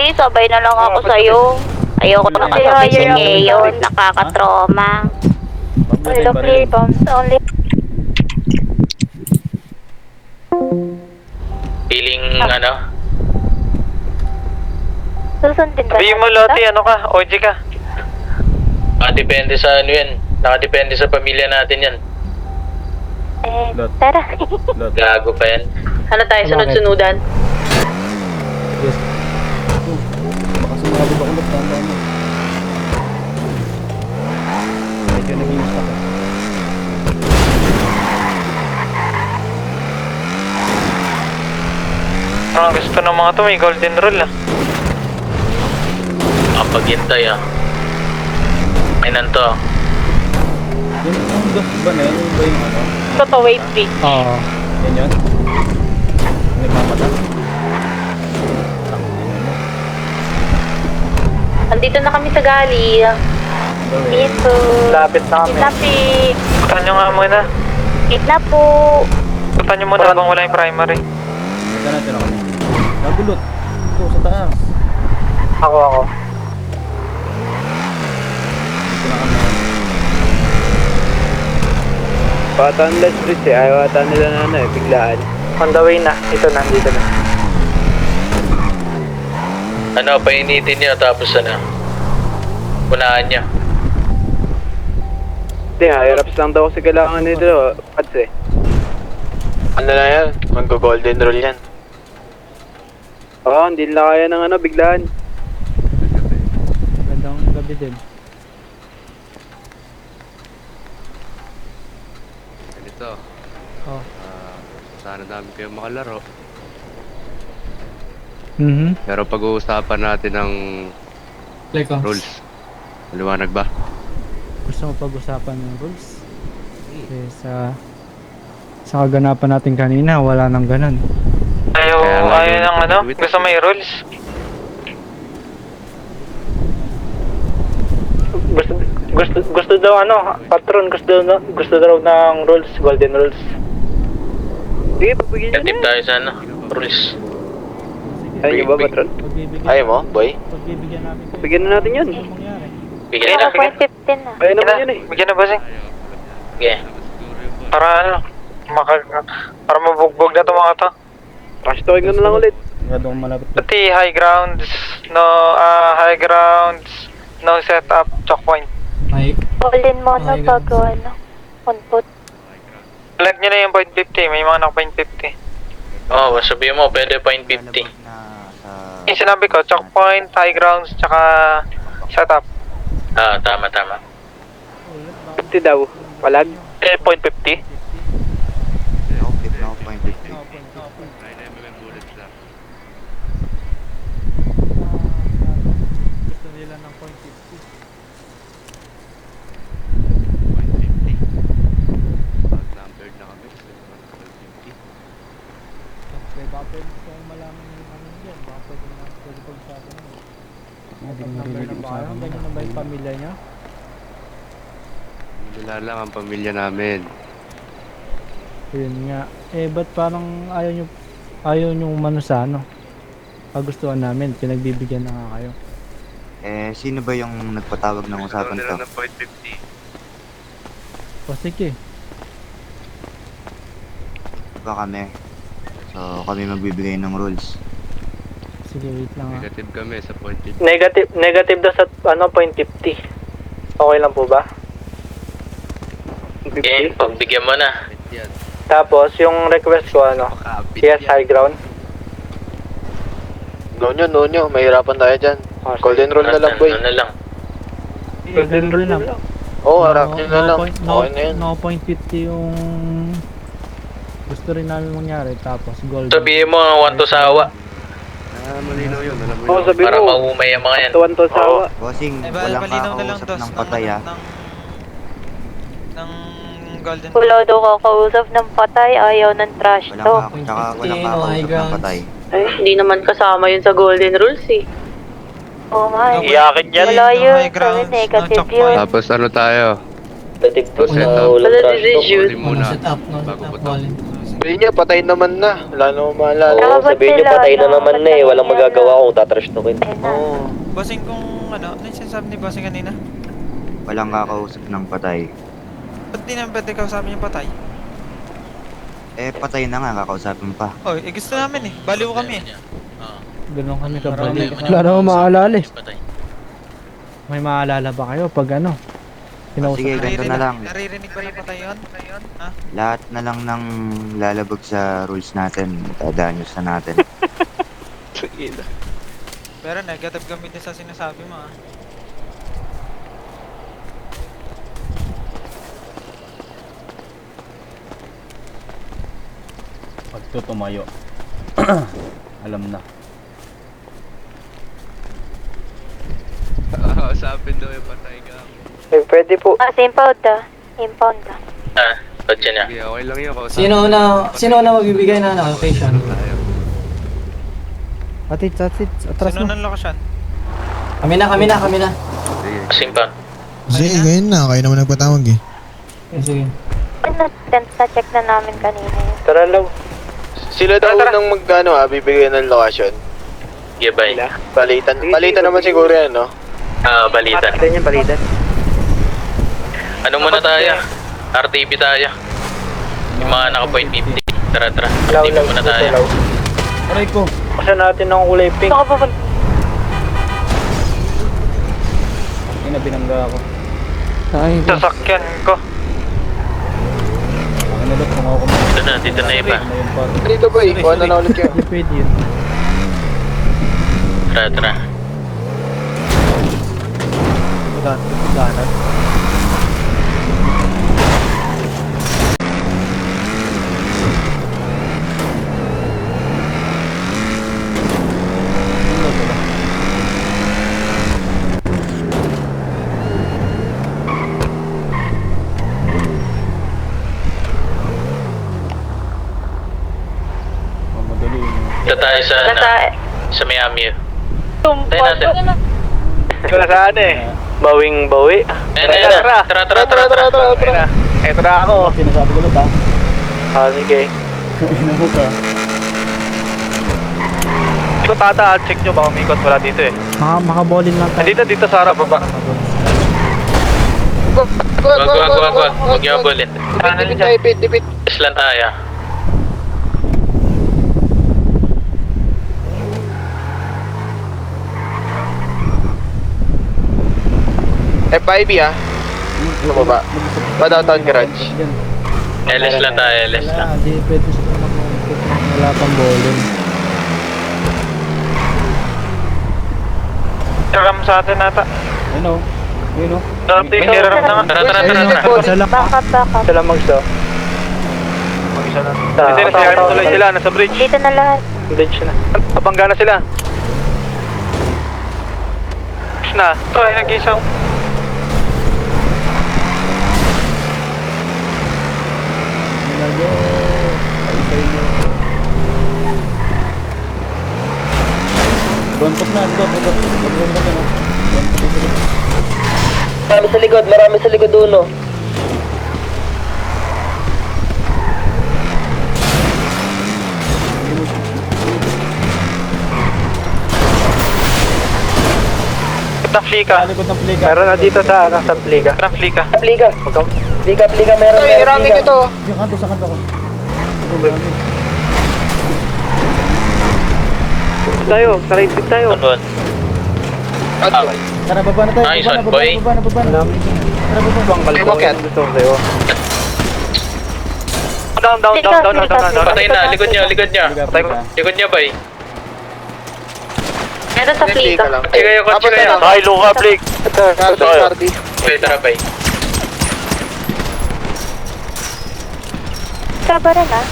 Hindi, sabay na lang ako sa'yo. Ayoko na kasabay si Ngayon. Nakakatroma. Hello, clear bombs only. Feeling ano? Susundin ba Sabihin mo, natin Lottie, to? ano ka? OG ka? Nakadepende sa ano yan. Nakadepende sa pamilya natin yan. Tara. Gago pa yan. Ano tayo, sunod-sunudan? Yes. Baka sumali ba ulit? Tanda mo. Medyo nag-i-stuck eh. Ang gusto ng mga to, may golden rule ah. Ang paghintay ah. Ay nanto. Yung ghost ba na yun? Yung ba yung ano? Ito to, wave 3. Oo. Yan yun? Nagmamata? Andito na kami sa gali. Dito. Lapit na kami. Lapit. Tutan nyo nga muna. Gitna po. Tutan nyo muna habang wala yung primary. Ito natin ako. Nagulot. Ito sa taas. Ako. Ito na kami. Pataan last bridge eh, ayaw ata nila na ano eh, biglaan. On the way na. Ito na, dito na. Ano, painitin niya tapos ano. Unahan niya. Hindi, higher-ups lang daw kasi kailangan nito, pads eh. Ano na yan? Mag-golden rule yan. Oo, hindi nila kaya ng ano, biglaan. Gandang gabi din. Ganito. Oh. Sana namin kayo makalaro. Mm-hmm. Pero pag-uusapan natin ng rules. Maliwanag ba? Gusto mo pag-usapan yung rules? Eh, sa kaganapan natin kanina, wala nang ganon. Ayaw Kaya ng ano? Gusto may rules? Gusto daw ano, patron, gusto daw ng rules, golden rules. Sige, pagbigyan nyo Katip na. tayo sa ano. Rules. Ayaw nyo ba, patron? Ayaw mo, boy? Pagbibigyan namin kayo. Bigyan na natin yun. Anong mangyari? Bigyan na. 1.15 na. Ayaw naman yun eh. Bigyan na bossing. Sige. Para ano, para mabugbog na to mga to. Crash talking ko na lang ulit. Masyado akong malapit. Pati high grounds, no setup, choke point. Ay, Golden mono bago ano. On foot. Lag nyo na yung point 50, may mga naka point 50. Oh, sabihin mo, pwede point 50. Yung sinabi ko, choke point, high grounds, tsaka setup. Ah, tama. 50 daw. Palag. Point 50? gusto nila ng point 50. Pag numbered na kami, gusto naman ng 50. Kaya baka pwede ko malaman yung ano dyan. Baka pwede pag-usapan mo. Hindi mo narinig usapan. Ganyan na ba yung pamilya niya? Wala lang ang pamilya namin. Yun nga. Eh, ba't parang ayaw nyo umano sa ano? Kagustuhan namin, pinagbibigyan na nga kayo. Eh, sino ba yung nagpatawag ng usapan to? ng point 50. O sige, Iba kami. So, kami magbibigay ng rules. sige wait lang ah. Negative kami sa point 50. Negative daw sa ano, point 50. Okay lang po ba? Okay, pagbigyan mo na. Yan. Tapos, yung request ko ano, Makakapit yes, high ground. No nyo. Mahirapan tayo dyan. Golden rule na lang, boy. Ano na lang. Golden rule lang. Oo, harap nyo na lang. No, Okay na yun. no point 50 yung gusto rin namin mangyari. Tapos golden. Sabihin mo, want to sawa. Malinaw yun, alam mo Oo, yun. sabi Para mo. maumay ang mga yan. Tuwan to sawa. Bossing, walang kakausap ng patay ah. ng golden. Wala daw kakausap ng patay. Ayaw ng trash Walang to. tsaka walang kakausap ng patay. Ay, hindi naman kasama yun sa golden rules eh. Oo nga eh. Iyakin yan. Wala No yun. high Sabi grounds, no negative choke point. yun. Tapos ano tayo? Dating po Set sa up. ulang trash talk. Ballin muna. Bago putok. Sabihin niya, patay naman na. Wala namang maalala. Oo, Dapat sabihin nyo sila, patay na dapat naman na eh. Walang sila. magagawa kung tatrash talkin. Oo. Bossing kung ano yung sinasabi ni Bossing kanina? Walang kakausap ng patay. Ba't di naman pwede kausapin yung patay? Eh, patay na nga, kakausapin pa. Oh, gusto namin eh. Baliw kami eh. Ganun kami kabalik. Wala naman maalala eh. May maalala ba kayo pag ano? Kinausap Sige, ganito na lang. Naririnig ba yung patay yun? Ha? Lahat na lang ng lalabag sa rules natin, dadanyos na natin. Pero negative gamitin sa sinasabi mo ah. Pag tumayo. Alam na. Usapin daw yung patay ka. Pwede po. Impound ah. Impound ah. Ah, kotse niya. Sige, okay lang yun. Sino na magbibigay na location? Atid, atras Sino mo. ng lokasyon? Kami na. Kasing pa. Sige, ngayon na. Kayo naman nagpatawag eh. Sige. Na-check na namin kanina yun. Tara lang. Sila daw nang bibigyan ng lokasyon. Yeah, bye. Palitan naman siguro yan, no? Ah, balitan. Palitan yan, palitan. Ano muna tayo? RTP tayo. Yung mga naka-point 50. Tara. RTP muna tayo. Aray ko. Kasi natin ng kulay pink. Saka pa Ina, binangga ako. Ay, Sasakyan ko. ano lang kung ako Dito na iba. na yung par. Dito ba eh? Kuha na lang ulit kayo. Hindi pwede yun. Tara. Dahan. Madali yun. Dito tayo sa Miami. Tayo natin. Wala saan eh. Bawing-bawi. Tara. Eto na ako. Sinasabi ko lang Ah, sige. Inaho ka. Ito tata, check nyo baka umikot wala dito eh. Makabolin lang tayo. Dito sa harap baba. Wag. Huwag niyo bullet. Dipit. Islan tayo. F5 ah. Sa baba. Downtown garage. LS lang tayo, LS lang. Hindi pwede sa wala pang bolin. Tram sa atin nata. Yun o. Tara, Tara. Pasala. Backup. Sila mag-isa. Mag-isa na. Kasi nasayari tuloy sila, nasa bridge. Dito na lahat. Bridge na. Abangga na sila. Push na. Ito ay nag-isaw. Bontok na. Marami sa likod uno. Ng Flika. Likod ng plika. Meron na dito sa Flika. Ng Flika. Flika, meron. Rami dito. Yung kanto sa kanto ko. Tayo, sarayit tayo. Tara, baba na tayo. Nice one, boy. Baba na. Bang balik ko. Gusto ko sa'yo. Down. Patay na, likod niya. Likod niya, bay. Ito sa plika. Kotse kayo. Ay, luka, Blake. Okay, tara, bay. Kaba rin ah.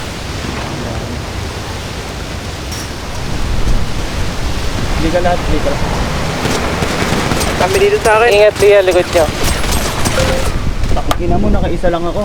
Plika lahat, plika. Kami dito sa akin. Ingat, Lia, likod niyo. Takina mo, nakaisa lang ako.